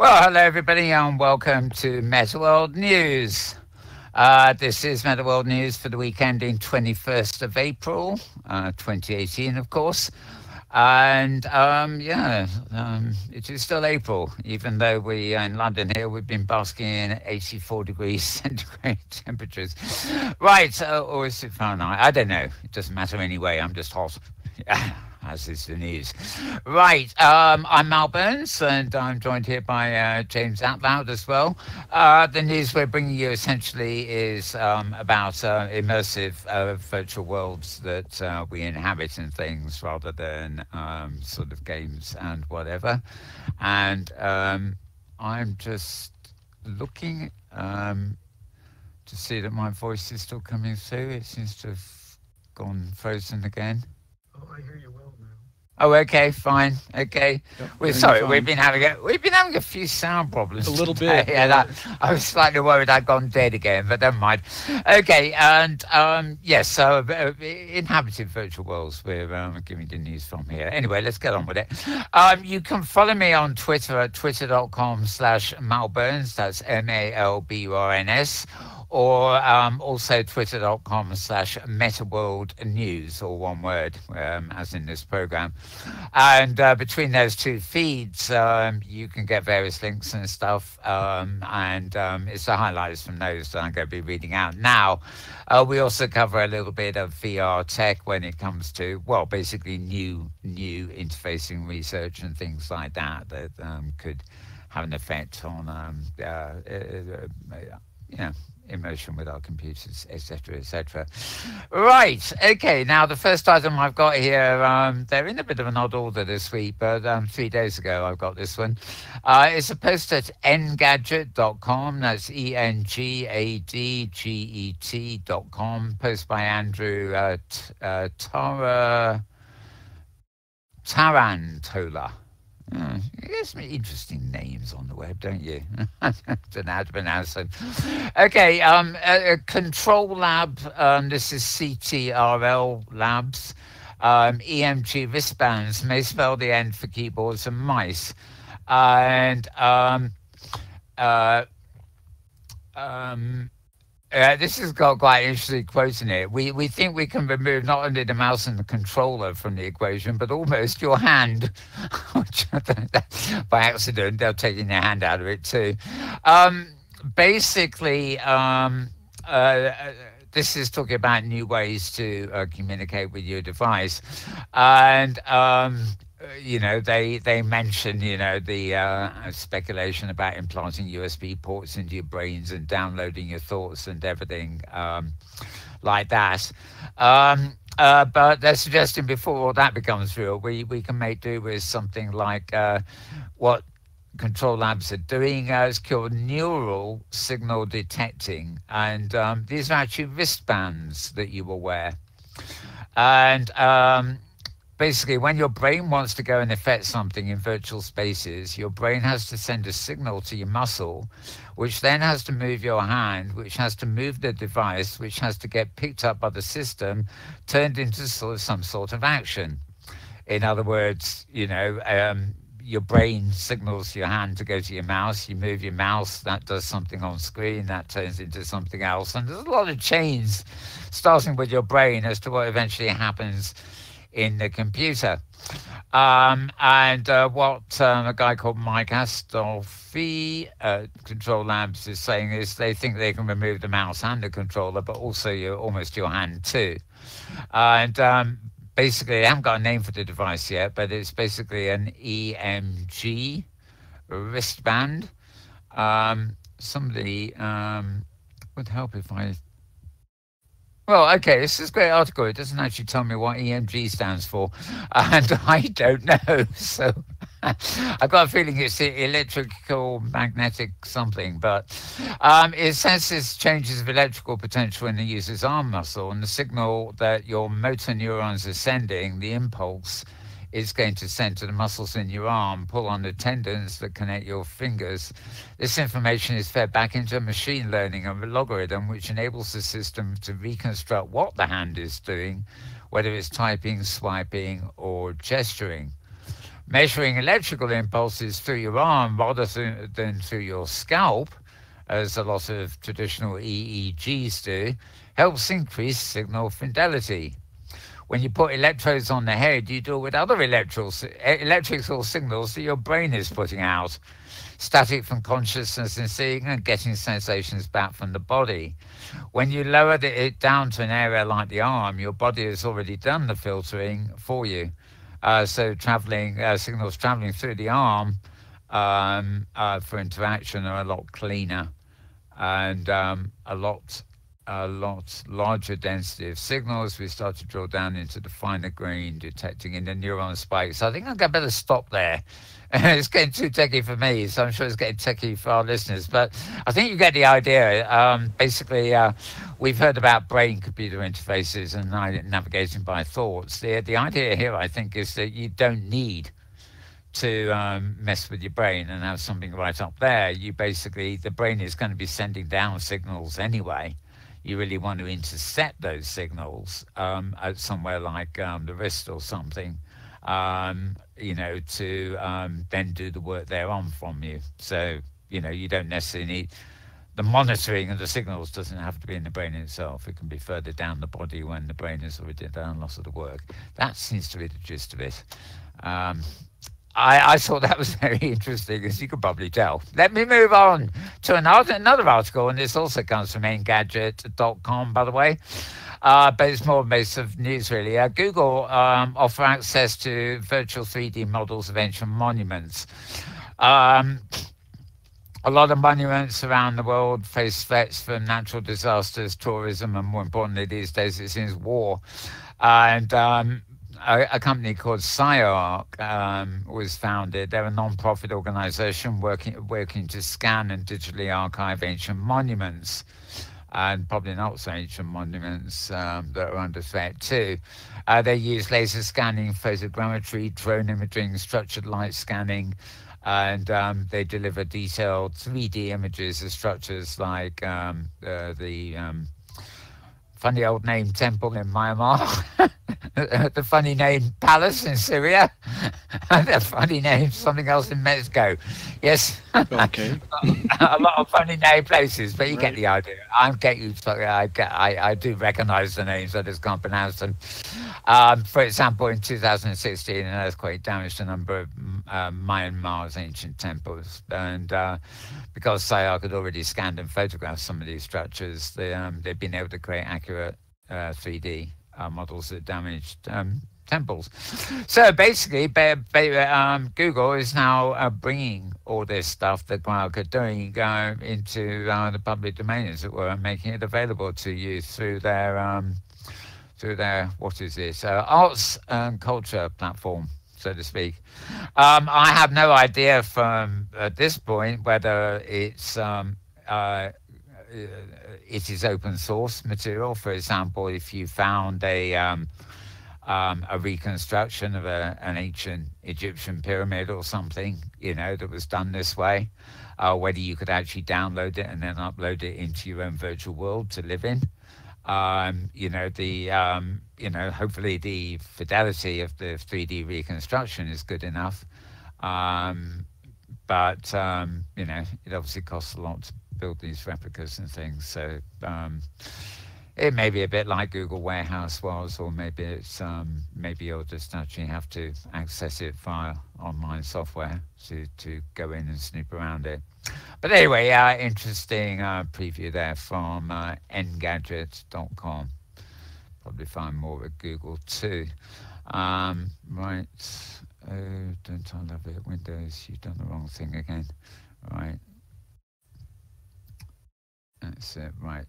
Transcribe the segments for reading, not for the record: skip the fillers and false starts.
Well, hello everybody and welcome to Metaworld News. This is Metaworld News for the week ending 21st of April, 2018, of course. And it is still April, even though we in London here, we've been basking in 84 degrees centigrade temperatures. Right, or is it Fahrenheit? I don't know. It doesn't matter anyway. I'm just hot. As is the news. Right, I'm Mal Burns, and I'm joined here by James Atloud as well. The news we're bringing you essentially is about immersive virtual worlds that we inhabit and things rather than sort of games and whatever. And I'm just looking to see that my voice is still coming through. It seems to have gone frozen again. Oh, I hear you well now. Oh, okay, fine, okay. Yep, We're sorry. We've been having a few sound problems. A little today. bit. Yeah, I was slightly worried I'd gone dead again, but never mind. Okay, and yes, so inhabited virtual worlds. We're giving the news from here. Anyway, let's get on with it. You can follow me on Twitter at twitter.com/malburns. That's MALBURNS. Or also twitter.com/metaworldnews, or one word, as in this program. And between those two feeds, you can get various links and stuff. And it's the highlights from those that I'm going to be reading out now. We also cover a little bit of VR tech when it comes to, well, basically new interfacing research and things like that could have an effect on, immersion with our computers, etc., etc. Right, okay, now the first item I've got here, they're in a bit of an odd order this week, but 3 days ago I've got this one. It's a post at engadget.com, that's engadget.com, post by Andrew Tarantola. You get some interesting names on the web, don't you? I don't know how to pronounce them. Okay, Control Lab, this is CTRL Labs. EMG wristbands may spell the end for keyboards and mice. And this has got quite an interesting quote in it. We think we can remove not only the mouse and the controller from the equation, but almost your hand. Which by accident, they're taking their hand out of it too. Basically, this is talking about new ways to communicate with your device. And they mention, the speculation about implanting USB ports into your brains and downloading your thoughts and everything like that. But they're suggesting before all that becomes real, we can make do with something like what Control Labs are doing. It's called neural signal detecting. And these are actually wristbands that you will wear. And basically, when your brain wants to go and affect something in virtual spaces, your brain has to send a signal to your muscle, which then has to move your hand, which has to move the device, which has to get picked up by the system, turned into some sort of action. In other words, your brain signals your hand to go to your mouse. You move your mouse, that does something on screen, that turns into something else. And there's a lot of chains starting with your brain as to what eventually happens in the computer. What a guy called Mike Astolfi at Control Labs is saying is they think they can remove the mouse and the controller, but also almost your hand too. And basically, I haven't got a name for the device yet, but it's basically an EMG wristband. Somebody would help if I... Well, okay, this is a great article. It doesn't actually tell me what EMG stands for, and I don't know. So I've got a feeling it's electrical magnetic something, but it senses changes of electrical potential in the user's arm muscle, and the signal that your motor neurons are sending, the impulse, is going to send to the muscles in your arm, pull on the tendons that connect your fingers. This information is fed back into a machine learning algorithm, which enables the system to reconstruct what the hand is doing, whether it's typing, swiping, or gesturing. Measuring electrical impulses through your arm rather than through your scalp, as a lot of traditional EEGs do, helps increase signal fidelity. When you put electrodes on the head, you deal with other electrical signals that your brain is putting out, static from consciousness and seeing, and getting sensations back from the body. When you lower it down to an area like the arm, your body has already done the filtering for you. So signals traveling through the arm for interaction are a lot cleaner and a lot larger density of signals. We start to drill down into the finer grain, detecting in the neuron spikes. I think I better stop there. It's getting too techy for me, so I'm sure it's getting techy for our listeners. But I think you get the idea. Basically, we've heard about brain-computer interfaces and navigating by thoughts. The idea here, I think, is that you don't need to mess with your brain and have something right up there. The brain is going to be sending down signals anyway. You really want to intercept those signals at somewhere like the wrist or something, to then do the work thereon from you. So, you don't necessarily need the monitoring of the signals doesn't have to be in the brain itself. It can be further down the body when the brain has already done lots of the work. That seems to be the gist of it. I thought that was very interesting, as you could probably tell. Let me move on to another article, and this also comes from Engadget.com, by the way, but it's more based of news, really. Google offer access to virtual 3D models of ancient monuments. A lot of monuments around the world face threats from natural disasters, tourism, and more importantly these days, it seems, war. And a company called SciArc was founded. They're a non-profit organization working to scan and digitally archive ancient monuments, and probably not so ancient monuments that are under threat too. They use laser scanning, photogrammetry, drone imaging, structured light scanning, and they deliver detailed 3D images of structures like the funny old name temple in Myanmar, the funny name palace in Syria, the funny name something else in Mexico. Yes, Okay. a lot of funny name places, but you get the idea. I do recognise the names, I just can't pronounce them. For example, in 2016, an earthquake damaged a number of Myanmar's ancient temples, and because SciArc had already scanned and photographed some of these structures, they've been able to create accurate 3D models of damaged temples. So basically, Google is now bringing all this stuff that SciArc are doing into the public domain, as it were, making it available to you through their what is this, arts and culture platform, so to speak. I have no idea from at this point whether it is open source material. For example, if you found a reconstruction of an ancient Egyptian pyramid or something, that was done this way, whether you could actually download it and then upload it into your own virtual world to live in. Hopefully the fidelity of the 3D reconstruction is good enough. But it obviously costs a lot to build these replicas and things. So it may be a bit like Google Warehouse was, or maybe you'll just actually have to access it via online software to go in and snoop around it. But anyway, interesting preview there from Engadget.com. Probably find more at Google too. Right. Oh, don't I love it? Windows, you've done the wrong thing again. Right. That's it. Right.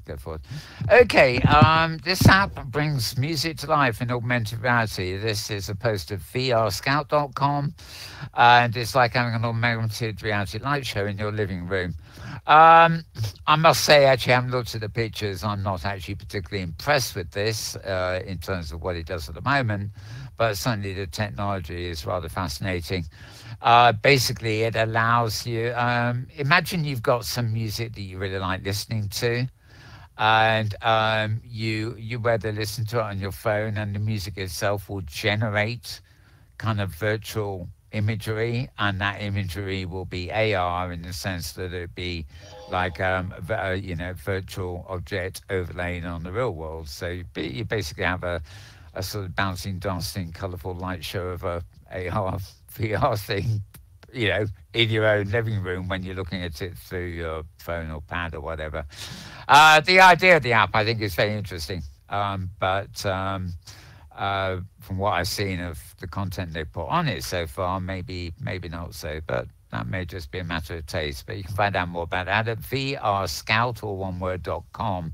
Go forward. Okay, this app brings music to life in augmented reality. This is a post of VRScout.com, and it's like having an augmented reality light show in your living room. I must say, actually, I haven't looked at the pictures. I'm not actually particularly impressed with this in terms of what it does at the moment, but certainly the technology is rather fascinating. Basically, it allows you, imagine you've got some music that you really like listening to, and you whether listen to it on your phone, and the music itself will generate kind of virtual imagery, and that imagery will be AR in the sense that it'd be like virtual object overlaid on the real world. So you basically have a sort of bouncing, dancing, colourful light show of a AR VR thing, in your own living room when you're looking at it through your phone or pad or whatever. The idea of the app, I think, is very interesting. But from what I've seen of the content they put on it so far, maybe not so. But that may just be a matter of taste. But you can find out more about that at vrscout, or one word.com.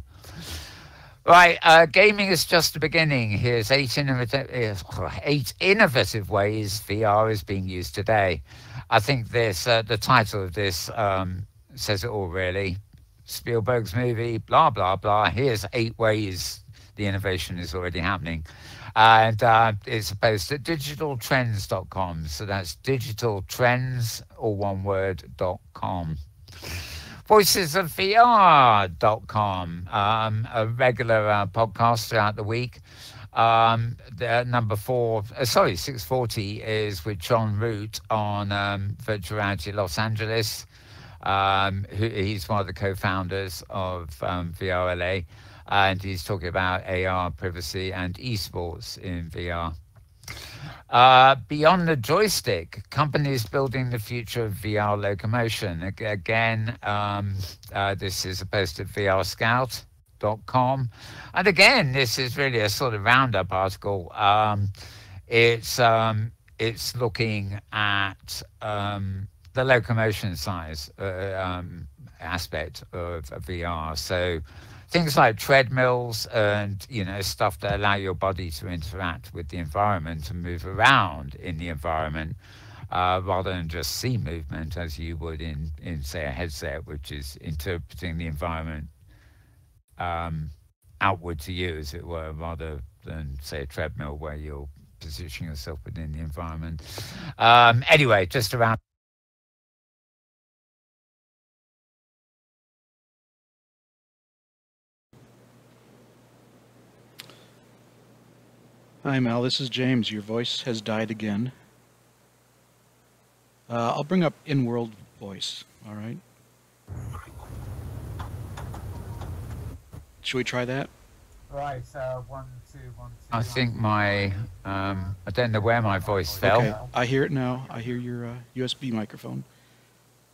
Right, gaming is just the beginning. Here's 8 innovative ways VR is being used today. I think this, the title of this says it all, really. Spielberg's movie, blah, blah, blah. Here's 8 ways the innovation is already happening. And it's posted at digitaltrends.com. So that's digitaltrends, or one word.com. voicesofvr.com, a regular podcast throughout the week. The number 640 is with John Root on Virtual Reality Los Angeles. He's one of the co-founders of VRLA, and he's talking about AR, privacy, and esports in VR. Beyond the joystick, companies building the future of VR locomotion. Again, this is a post at vrscout.com. And again, this is really a sort of roundup article. It's looking at the locomotion size aspect of VR. So things like treadmills and stuff that allow your body to interact with the environment and move around in the environment, rather than just see movement as you would in say a headset, which is interpreting the environment outward to you, as it were, rather than say a treadmill where you're positioning yourself within the environment. Anyway, just around. Hi, Mel. This is James. Your voice has died again. I'll bring up in-world voice. All right. Should we try that? Right. 1, 2, 1, 2. I think I don't know where my voice fell. Okay. I hear it now. I hear your USB microphone.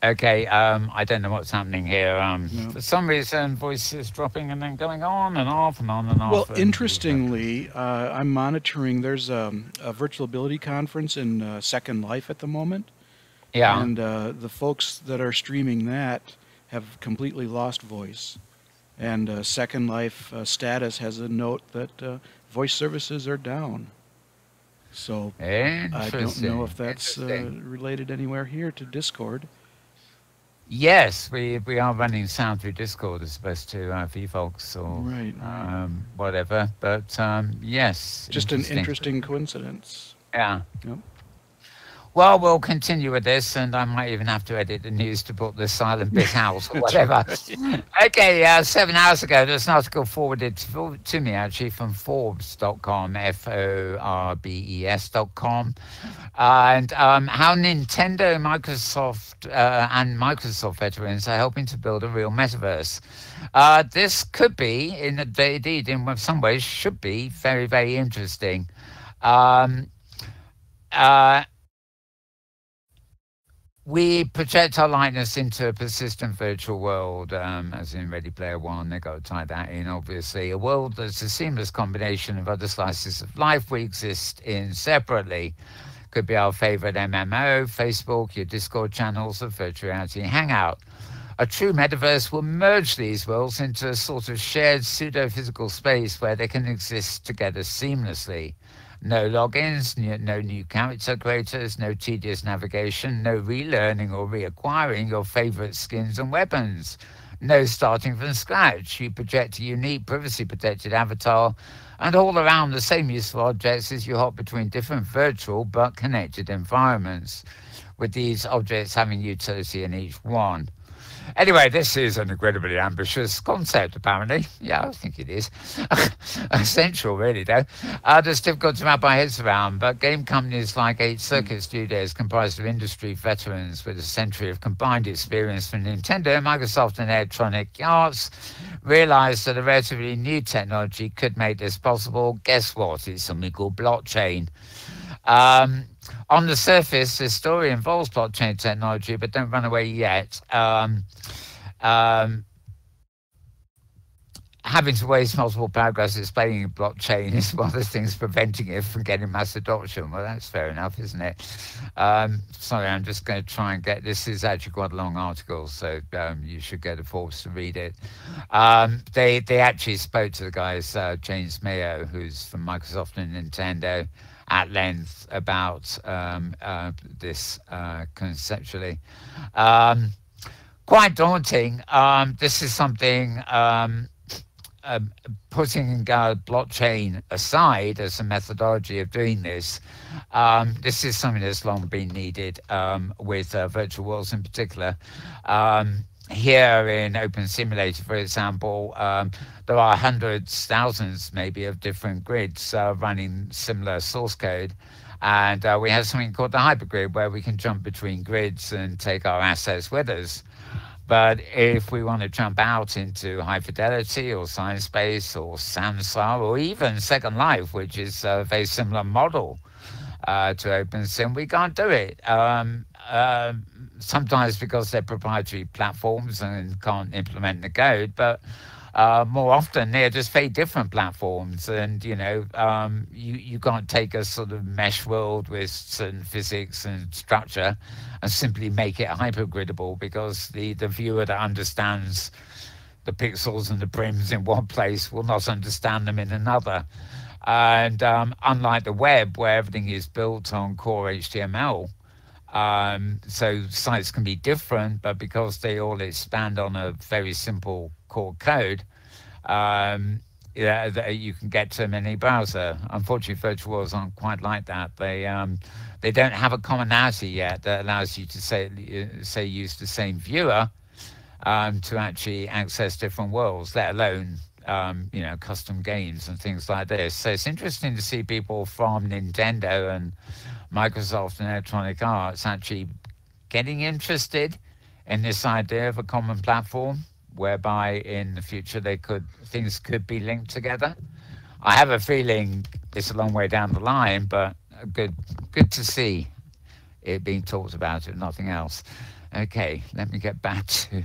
Okay, I don't know what's happening here. No. For some reason, voice is dropping and then going on and off and on and off. Well, interestingly, I'm monitoring. There's a virtual ability conference in Second Life at the moment. Yeah. And the folks that are streaming that have completely lost voice. And Second Life status has a note that voice services are down. So I don't know if that's related anywhere here to Discord. Yes, we are running sound through Discord as opposed to VFolks or whatever. But yes. Just an interesting coincidence. Yeah. Yep. Well, we'll continue with this, and I might even have to edit the news to put the silent bit out or whatever. Okay, 7 hours ago, there's an article forwarded to me, actually, from Forbes.com, Forbes.com, and how Nintendo, Microsoft, and Microsoft veterans are helping to build a real metaverse. This could be, indeed, in some ways, should be very, very interesting. We project our likeness into a persistent virtual world, as in Ready Player One. They've got to tie that in, obviously. A world that's a seamless combination of other slices of life we exist in separately. Could be our favorite MMO, Facebook, your Discord channels, or virtual reality hangout. A true metaverse will merge these worlds into a sort of shared pseudo-physical space where they can exist together seamlessly. No logins, no new character creators, no tedious navigation, no relearning or reacquiring your favorite skins and weapons. No starting from scratch. You project a unique privacy-protected avatar and all around the same useful objects as you hop between different virtual but connected environments, with these objects having utility in each one. Anyway, this is an incredibly ambitious concept, apparently. Yeah, I think it is. Essential, really, though. That's difficult to wrap our heads around, but game companies like 8 Circuit Studios, comprised of industry veterans with a century of combined experience from Nintendo, Microsoft, and Electronic Arts, realized that a relatively new technology could make this possible. Guess what? It's something called blockchain. On the surface, this story involves blockchain technology, but don't run away yet. Having to waste multiple paragraphs explaining blockchain is one of the things preventing it from getting mass adoption. Well, that's fair enough, isn't it? Sorry, I'm just going to try and get... This is actually quite a long article, so you should go to Forbes to read it. They actually spoke to the guys, James Mayo, who's from Microsoft and Nintendo, at length about this conceptually. Quite daunting. This is something... putting blockchain aside as a methodology of doing this, this is something that's long been needed with virtual worlds in particular. Here in Open Simulator, for example, there are hundreds, thousands maybe of different grids running similar source code. And we have something called the hypergrid where we can jump between grids and take our assets with us. But if we want to jump out into high fidelity or science-based or Samsara or even Second Life, which is a very similar model to OpenSim, we can't do it. Sometimes because they're proprietary platforms and can't implement the code, but more often they're just very different platforms, and you can't take a sort of mesh world with certain physics and structure and simply make it hypergridable, because the viewer that understands the pixels and the prims in one place will not understand them in another. And unlike the web, where everything is built on core HTML, so sites can be different, but because they all expand on a very simple core code, you can get to them in any browser. Unfortunately, virtual worlds aren't quite like that. They don't have a commonality yet that allows you to say use the same viewer to actually access different worlds, let alone custom games and things like this. So it's interesting to see people from Nintendo and Microsoft and Electronic Arts actually getting interested in this idea of a common platform, whereby in the future things could be linked together. I have a feeling it's a long way down the line, but good to see it being talked about, if nothing else. Okay, let me get back to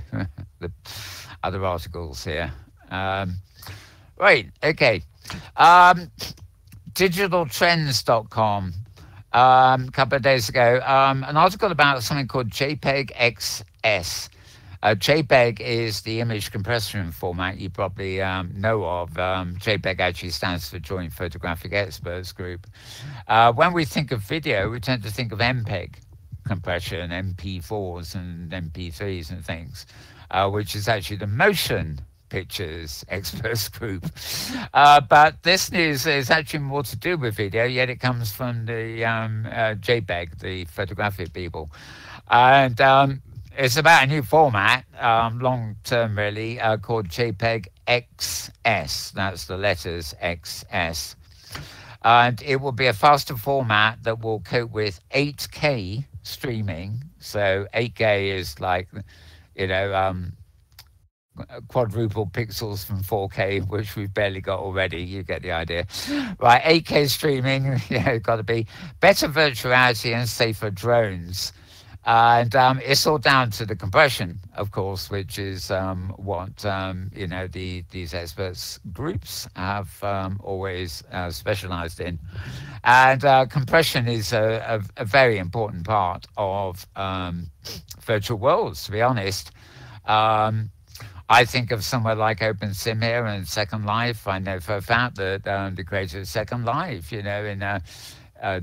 the other articles here. Right, okay. Digitaltrends.com. A couple of days ago, an article about something called JPEG XS. JPEG is the image compression format you probably know of. JPEG actually stands for Joint Photographic Experts Group. When we think of video, we tend to think of MPEG compression, MP4s and MP3s and things, which is actually the Motion Pictures Experts Group. But this news is actually more to do with video, yet it comes from the JPEG, the photographic people. And it's about a new format, long-term really, called JPEG XS. That's the letters XS. And it will be a faster format that will cope with 8K streaming. So 8K is like, quadruple pixels from 4K, which we've barely got already. You get the idea. Right, 8K streaming, got to be better virtuality and safer drones. And it's all down to the compression, of course, which is what these experts groups have always specialized in. And compression is a very important part of virtual worlds, to be honest. I think of somewhere like OpenSim here and Second Life. I know for a fact that the creator of Second Life, in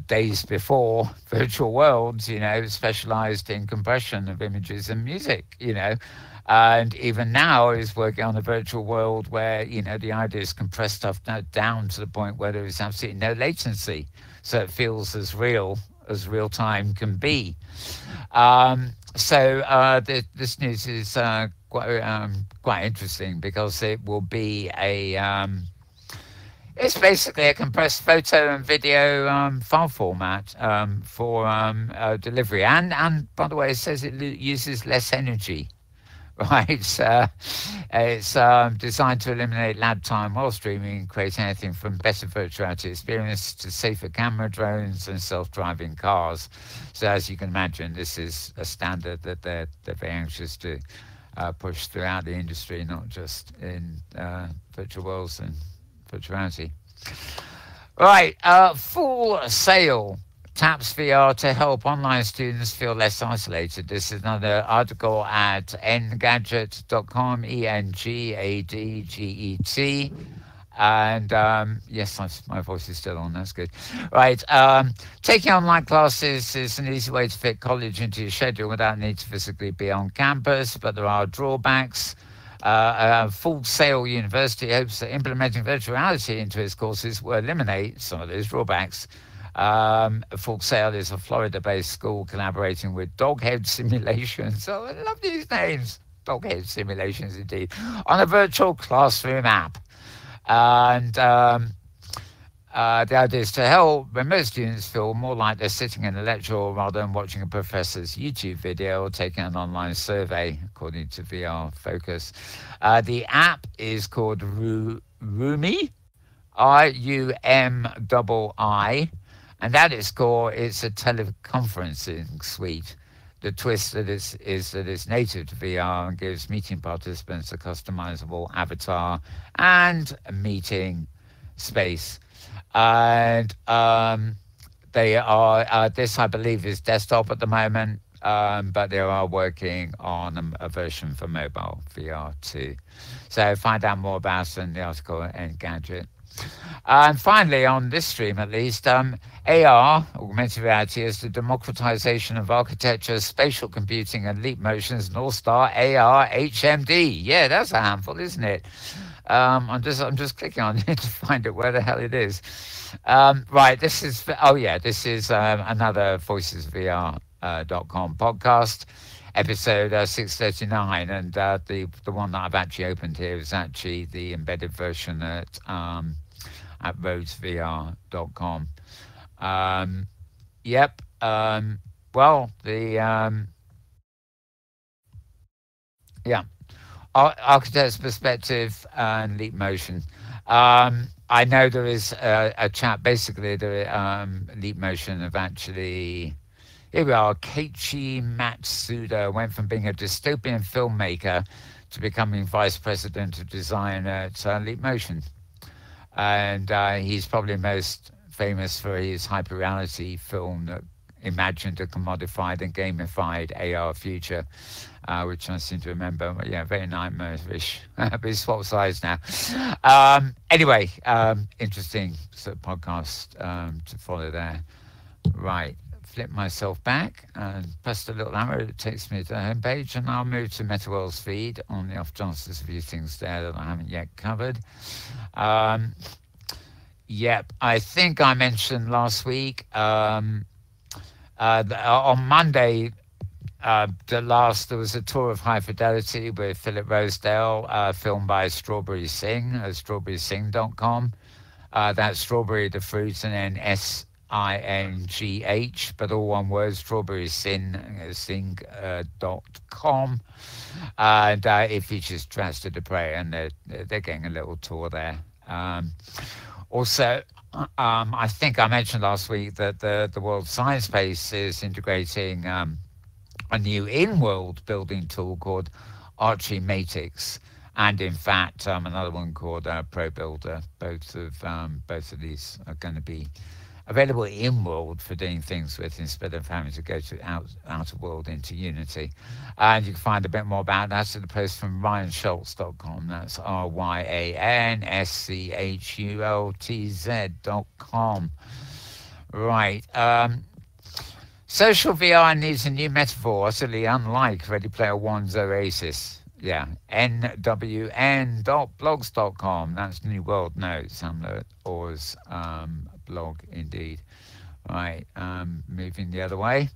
days before virtual worlds, specialized in compression of images and music, and even now is working on a virtual world where, the idea is compress stuff down to the point where there is absolutely no latency. So it feels as real as real time can be. This news is quite interesting because it will be it's basically a compressed photo and video file format for delivery. And by the way, it says it uses less energy. Right, it's designed to eliminate lag time while streaming and create anything from better virtual reality experience to safer camera drones and self-driving cars. So as you can imagine, this is a standard that they're very anxious to push throughout the industry, not just in virtual worlds and virtual reality. Right, Full Sail taps VR to help online students feel less isolated. This is another article at engadget.com, ENGADGET. And yes, my voice is still on, that's good. Right, taking online classes is an easy way to fit college into your schedule without the need to physically be on campus, but there are drawbacks. Full Sail University hopes that implementing virtual reality into its courses will eliminate some of those drawbacks. Full Sail is a Florida-based school collaborating with Doghead Simulations. Oh, I love these names. Doghead Simulations, indeed. On a virtual classroom app. And the idea is to help remote students feel more like they're sitting in a lecture rather than watching a professor's YouTube video or taking an online survey, according to VR Focus. The app is called Rumi, RUMII. And at its core, it's a teleconferencing suite. The twist is that it's native to VR and gives meeting participants a customizable avatar and a meeting space. And they are, this I believe is desktop at the moment, but they are working on a version for mobile VR too. So find out more about it in the article at Engadget. And finally, on this stream at least, AR, augmented reality, is the democratization of architecture, spatial computing, and Leap Motion's North Star AR HMD. Yeah, that's a handful, isn't it? I'm just clicking on it to find it where the hell it is. Right, this is another VoicesVR.com podcast, episode 639, and the one that I've actually opened here is actually the embedded version at rhodesvr.com. Architect's perspective and Leap Motion. I know there is a chat. Basically, Leap Motion have actually. Here we are. Keiichi Matsuda went from being a dystopian filmmaker to becoming vice president of design at Leap Motion, and he's probably most famous for his hyperreality film that imagined a commodified and gamified AR future, which I seem to remember. Yeah, very nightmarish. But it's swap sides now. Anyway, interesting sort of podcast to follow there. Right. Flip myself back and press the little arrow that takes me to the homepage, and I'll move to Metaworld's feed on the off chance there's a few things there that I haven't yet covered. Yep, I think I mentioned last week on Monday, there was a tour of High Fidelity with Philip Rosedale, filmed by Strawberry Sing at strawberrysing.com. That's strawberry the fruit and then SINGH, but all one word, strawberrysing.com. And it features Trans to Dupre, and they're getting a little tour there. Also, I think I mentioned last week that the World Science Space is integrating a new in-world building tool called Archimatics, and in fact another one called ProBuilder. Both of these are going to be available in-world for doing things with instead of having to go to outer world into Unity. And you can find a bit more about that at the post from ryanschultz.com. That's RYANSCHULTZ.com. Right. Social VR needs a new metaphor, utterly unlike Ready Player One's Oasis. Yeah, nwn.blogs.com. That's New World Notes, Hamlet Orr's blog, indeed. Right, moving the other way.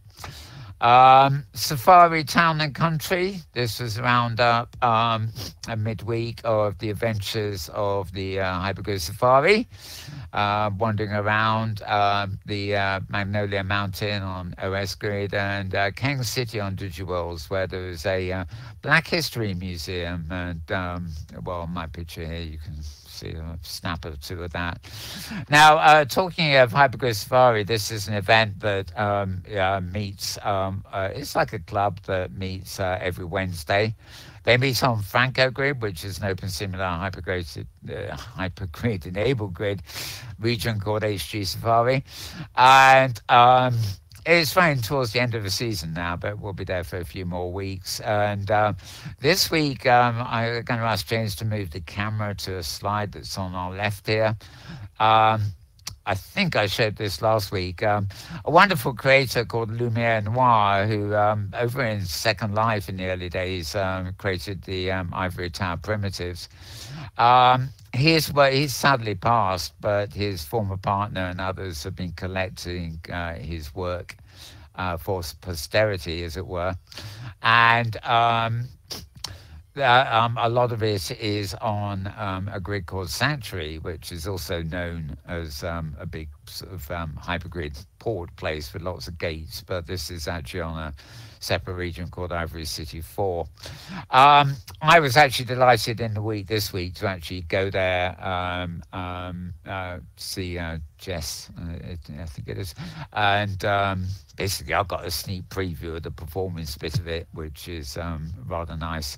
Safari Town and Country. This was a roundup a midweek of the adventures of the Hypergrid Safari, wandering around the Magnolia Mountain on OS Grid and King City on DigiWorlds, where there was a Black History Museum. And, well, on my picture here, you can see a snap or two of that. Now, talking of Hypergrid Safari, this is an event that meets, it's like a club that meets every Wednesday. They meet on Franco Grid, which is an open similar hypergrid enabled grid region called HG Safari. And it's running towards the end of the season now, but we'll be there for a few more weeks. And this week, I'm going to ask James to move the camera to a slide that's on our left here. I think I showed this last week. A wonderful creator called Lumiere Noir, who over in Second Life in the early days created the Ivory Tower primitives. He's sadly passed, but his former partner and others have been collecting his work for posterity, as it were. And a lot of it is on a grid called Sanctuary, which is also known as a big sort of hypergrid port place with lots of gates, but this is actually on a separate region called Ivory City 4. I was actually delighted in the week this week to actually go there, see Jess, I think it is, and basically I got a sneak preview of the performance bit of it, which is rather nice.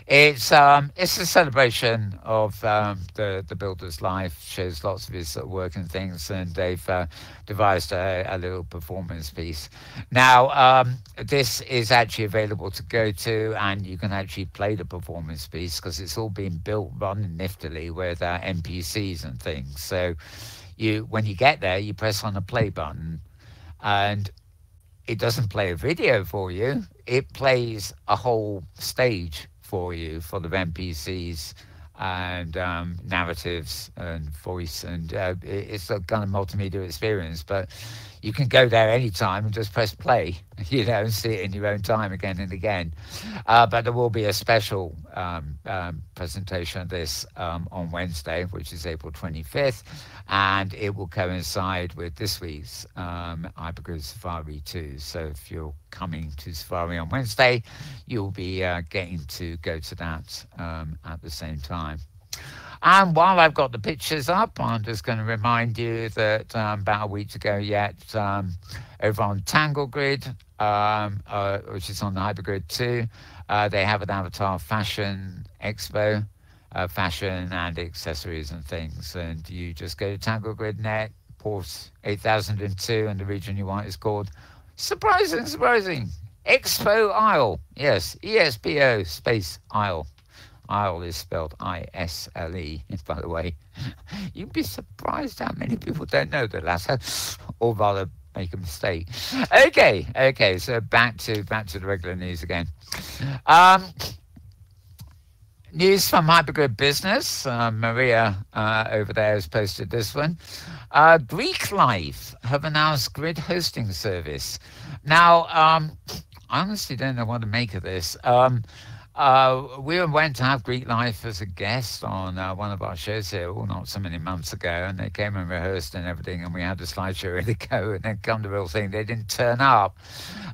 It's a celebration of the builder's life, shows lots of his sort of work and things, and they've devised a little performance piece. Now, this is actually available to go to, and you can actually play the performance piece because it's all been built rather niftily with NPCs and things. So when you get there, you press on the play button, and it doesn't play a video for you. It plays a whole stage for you full of NPCs and narratives and voice, and it's a kind of multimedia experience. But you can go there anytime and just press play, and see it in your own time again and again. But there will be a special presentation of this on Wednesday, which is April 25th, and it will coincide with this week's Hypergrid Safari 2. So if you're coming to Safari on Wednesday, you'll be getting to go to that at the same time. And while I've got the pictures up, I'm just going to remind you that about a week to go yet, over on Tangle Grid, which is on the Hypergrid 2, they have an Avatar Fashion Expo, fashion and accessories and things. And you just go to TangleGrid.net, port 8002, and the region you want is called, surprising, Expo Isle. Yes, ESPO space Isle. Isle is spelled I-S-L-E, by the way. You'd be surprised how many people don't know the latter, or rather make a mistake. Okay, so back to the regular news again. News from Hypergrid Business. Maria over there has posted this one. Greek Life have announced grid hosting service. Now, I honestly don't know what to make of this. We went to have Greek Life as a guest on one of our shows here, not so many months ago, and they came and rehearsed and everything, and we had a slideshow ready to go, and then come the real thing, they didn't turn up.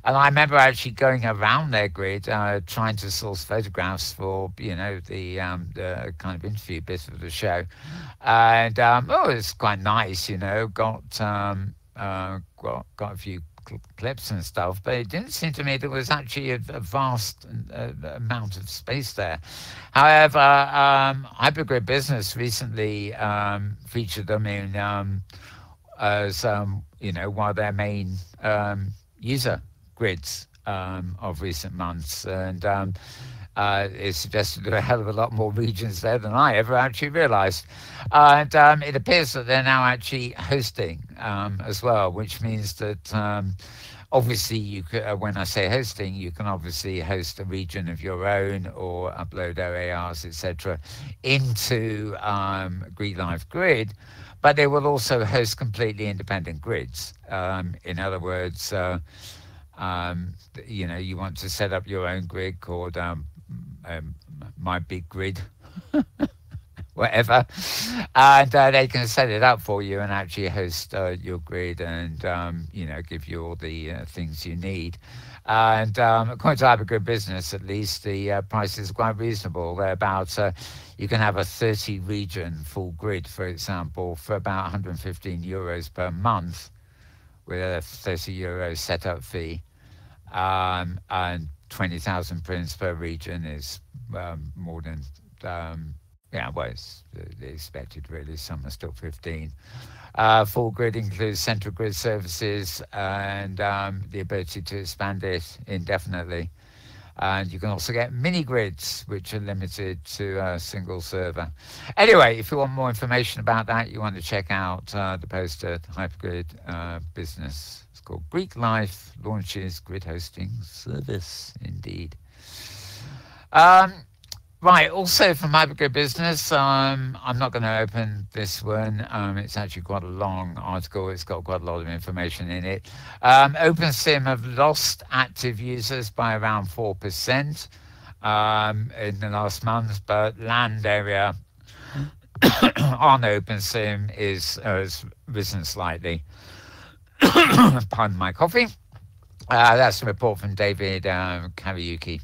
And I remember actually going around their grid, trying to source photographs for, the kind of interview bit of the show. And, it's quite nice, got a few clips and stuff, but it didn't seem to me there was actually a vast amount of space there. However, Hypergrid Business recently featured them in as one of their main user grids of recent months, and It suggested there are a hell of a lot more regions there than I ever actually realized. And it appears that they're now actually hosting as well, which means that obviously you could, when I say hosting, you can obviously host a region of your own or upload OARs, etc., into Greek Life Grid, but they will also host completely independent grids. In other words, you want to set up your own grid called My Big Grid, whatever, and they can set it up for you and actually host your grid and give you all the things you need. And according to Hypergrid Business, at least the price is quite reasonable. They're about you can have a 30 region full grid, for example, for about 115 euros per month with a 30 euro setup fee. And 20,000 prints per region is more than, it's the expected really. Some are still 15. Full grid includes central grid services and the ability to expand it indefinitely. And you can also get mini grids, which are limited to a single server. Anyway, if you want more information about that, you want to check out the post at Hypergrid Business. It's called Greek Life Launches Grid Hosting Service, indeed. Right, also from Hypergrid Business, I'm not going to open this one. It's actually quite a long article. It's got quite a lot of information in it. OpenSim have lost active users by around 4% in the last month, but land area on OpenSim has risen slightly. Pardon my coffee. That's a report from David Kariuki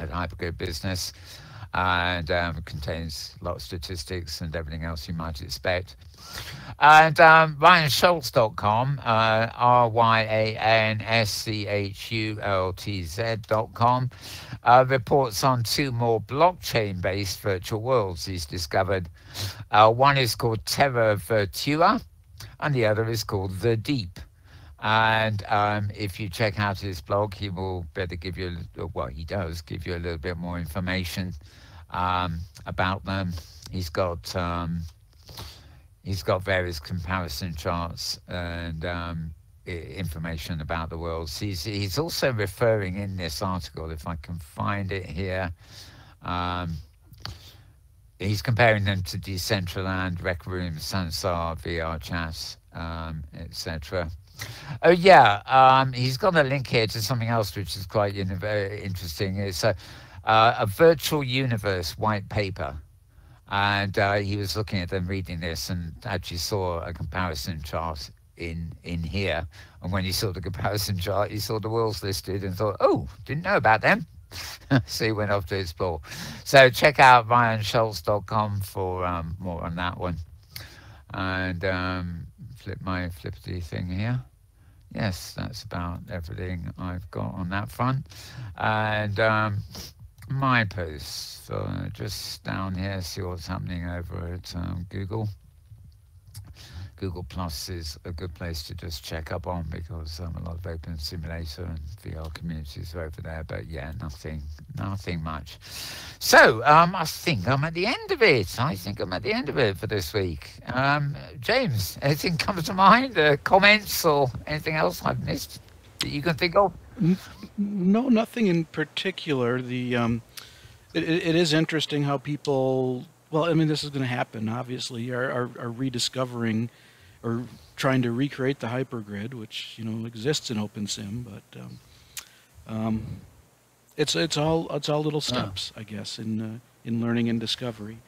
at Hypergrid Business, and contains a lot of statistics and everything else you might expect. And RyanSchultz.com, RyanSchultz.com, reports on 2 more blockchain-based virtual worlds he's discovered. One is called Terra Virtua, and the other is called The Deep. And if you check out his blog, he will better give you, he does give you a little bit more information about them. He's got various comparison charts and information about the world. He's also referring in this article, if I can find it here, he's comparing them to Decentraland, Rec Room, Sansar, VR Chat, etc. Oh yeah, he's got a link here to something else which is quite interesting. It's a virtual universe white paper, and he was looking at them, reading this, and actually saw a comparison chart in here. And when he saw the comparison chart, he saw the worlds listed and thought, oh, didn't know about them. So he went off to explore. So check out RyanSchultz.com for more on that one. And flip my flippity thing here. Yes, that's about everything I've got on that front. And my posts, just down here, see what's happening over at Google. Google Plus is a good place to just check up on, because a lot of Open Simulator and VR communities are over there. But yeah, nothing much. So I think I'm at the end of it. For this week. James, anything comes to mind? Comments or anything else I've missed that you can think of? No, nothing in particular. It is interesting how people, well, I mean, this is going to happen, obviously, are rediscovering or trying to recreate the hypergrid, which, exists in OpenSim, but it's all little steps, I guess, in learning and discovery.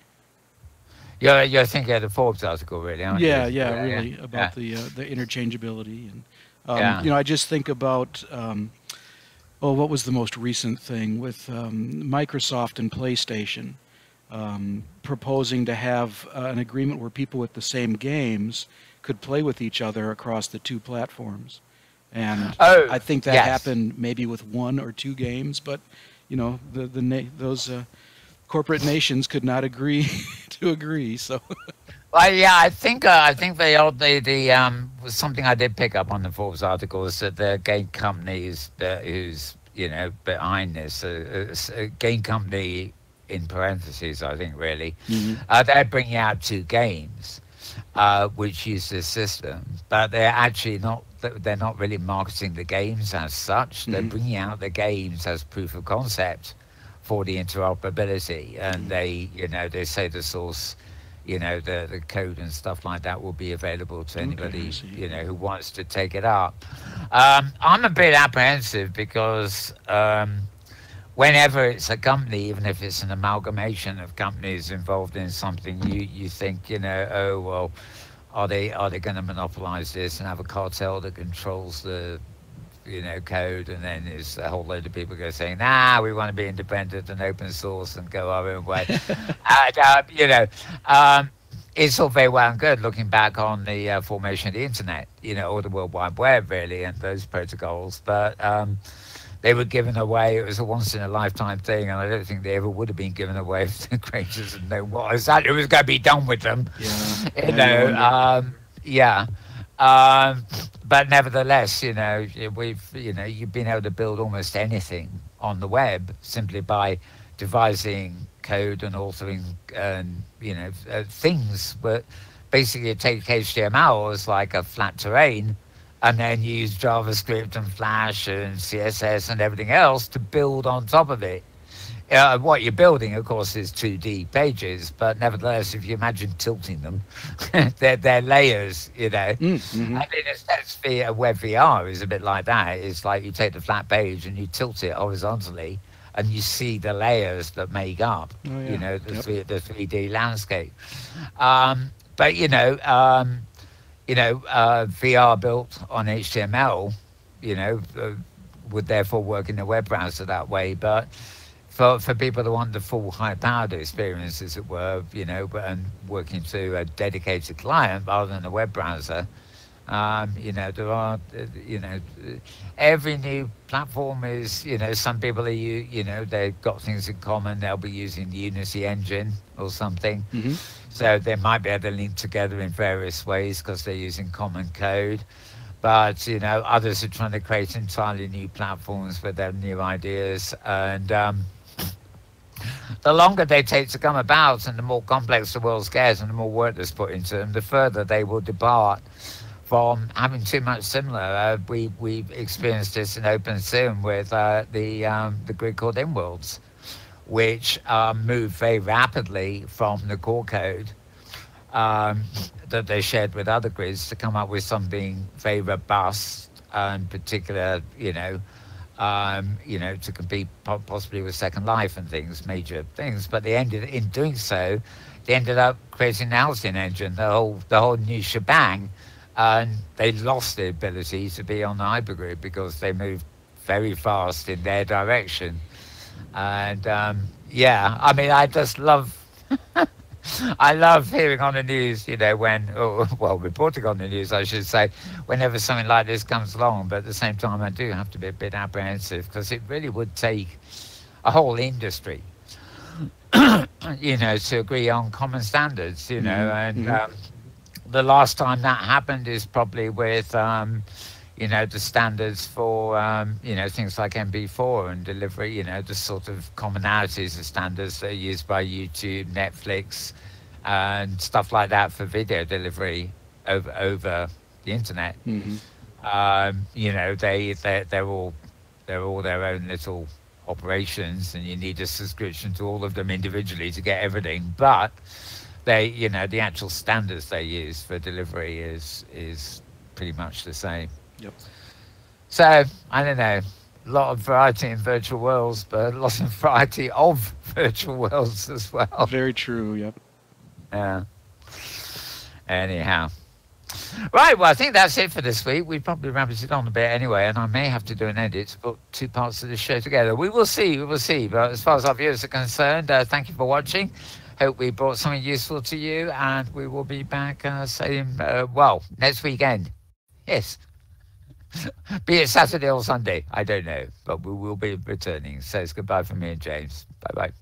You're thinking of the Forbes article, really, aren't you? Yeah, really, about the interchangeability. And, I just think about, what was the most recent thing with Microsoft and PlayStation proposing to have an agreement where people with the same games could play with each other across the 2 platforms. And I think that happened maybe with 1 or 2 games, but those corporate nations could not agree to agree. So, well, yeah, I think the was something I did pick up on the Forbes article is that the game company who's behind this. A game company, in parentheses, I think, really. Hmm. They're bringing out 2 games which use this system, but they're actually not. They're not really marketing the games as such. They're Hmm. bringing out the games as proof of concept for the interoperability, and they say the source, the code and stuff like that will be available to Okay, I anybody see. who wants to take it up. I'm a bit apprehensive because whenever it's a company, even if it's an amalgamation of companies involved in something, you think, oh well, are they going to monopolize this and have a cartel that controls the code, and then there's a whole load of people go saying, nah, we want to be independent and open source and go our own way. And, it's all very well and good looking back on the formation of the internet, or the World Wide Web, really, and those protocols, but they were given away. It was a once in a lifetime thing, and I don't think they ever would have been given away if the creators had known what exactly was going to be done with them. Yeah. You Yeah, you know, wonder. yeah. But nevertheless, you've been able to build almost anything on the web simply by devising code and authoring, things. But basically, take HTML as like a flat terrain, and then use JavaScript and Flash and CSS and everything else to build on top of it. What you're building, of course, is 2D pages, but nevertheless, if you imagine tilting them, they're layers, Mm-hmm. I mean, a sense a web VR is a bit like that. It's like you take the flat page and you tilt it horizontally, and you see the layers that make up, Oh, yeah. the 3D landscape. But VR built on HTML, would therefore work in a web browser that way. But for people who want the full high-powered experience, as it were, and working through a dedicated client rather than a web browser, there are, every new platform is, some people are, they've got things in common. They'll be using the Unity engine or something. Mm-hmm. So they might be able to link together in various ways because they're using common code. But, others are trying to create entirely new platforms with their new ideas. And the longer they take to come about and the more complex the world gets and the more work that's put into them, the further they will depart from having too much similar. We've experienced this in OpenSim with the grid called InWorlds, which moved very rapidly from the core code that they shared with other grids to come up with something very robust and particular, to compete possibly with Second Life and things, major things. But in doing so, they ended up creating an Alcyon engine, the whole new shebang, and they lost the ability to be on the hypergrid because they moved very fast in their direction. And I mean, I just love. I love hearing on the news, reporting on the news, I should say, whenever something like this comes along. But at the same time, I do have to be a bit apprehensive because it really would take a whole industry, to agree on common standards, Mm-hmm. And the last time that happened is probably with, the standards for, things like MB4 and delivery, the sort of commonalities of standards that are used by YouTube, Netflix, and stuff like that for video delivery over the internet. Mm-hmm. They're all their own little operations, and you need a subscription to all of them individually to get everything. But the actual standards they use for delivery is pretty much the same. Yep. So, I don't know, a lot of variety in virtual worlds, but lots of variety of virtual worlds as well. Very true. Yep. Yeah. Anyhow. Right, well, I think that's it for this week. We probably rambled it on a bit anyway, and I may have to do an edit to put 2 parts of the show together. We will see. But as far as our viewers are concerned, thank you for watching. Hope we brought something useful to you, and we will be back, next weekend. Yes. Be it Saturday or Sunday, I don't know, but we will be returning. So it's goodbye from me and James. Bye-bye.